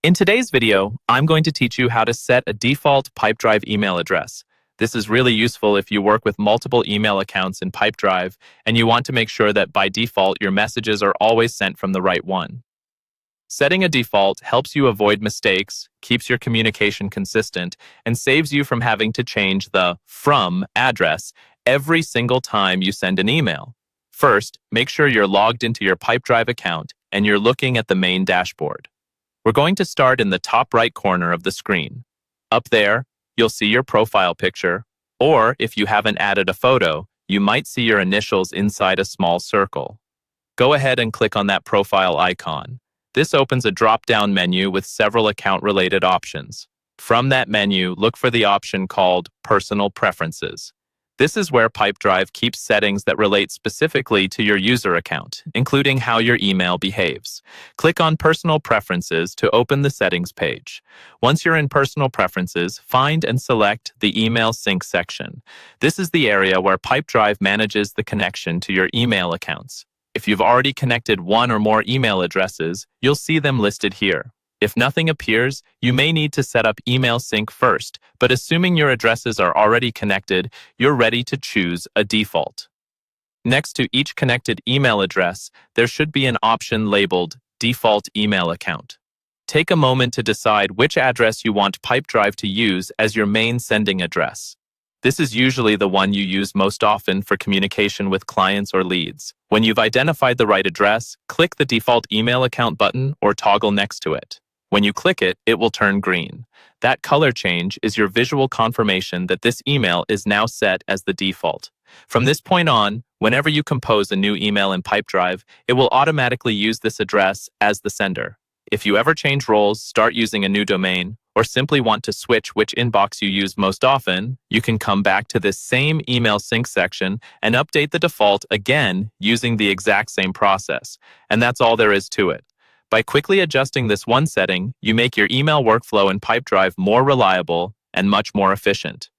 In today's video, I'm going to teach you how to set a default Pipedrive email address. This is really useful if you work with multiple email accounts in Pipedrive and you want to make sure that by default your messages are always sent from the right one. Setting a default helps you avoid mistakes, keeps your communication consistent, and saves you from having to change the from address every single time you send an email. First, make sure you're logged into your Pipedrive account and you're looking at the main dashboard. We're going to start in the top right corner of the screen. Up there, you'll see your profile picture, or if you haven't added a photo, you might see your initials inside a small circle. Go ahead and click on that profile icon. This opens a drop-down menu with several account-related options. From that menu, look for the option called Personal Preferences. This is where Pipedrive keeps settings that relate specifically to your user account, including how your email behaves. Click on Personal Preferences to open the settings page. Once you're in Personal Preferences, find and select the Email Sync section. This is the area where Pipedrive manages the connection to your email accounts. If you've already connected one or more email addresses, you'll see them listed here. If nothing appears, you may need to set up Email Sync first, but assuming your addresses are already connected, you're ready to choose a default. Next to each connected email address, there should be an option labeled Default Email Account. Take a moment to decide which address you want Pipedrive to use as your main sending address. This is usually the one you use most often for communication with clients or leads. When you've identified the right address, click the Default Email Account button or toggle next to it. When you click it, it will turn green. That color change is your visual confirmation that this email is now set as the default. From this point on, whenever you compose a new email in Pipedrive, it will automatically use this address as the sender. If you ever change roles, start using a new domain, or simply want to switch which inbox you use most often, you can come back to this same email sync section and update the default again using the exact same process. And that's all there is to it. By quickly adjusting this one setting, you make your email workflow in Pipedrive more reliable and much more efficient.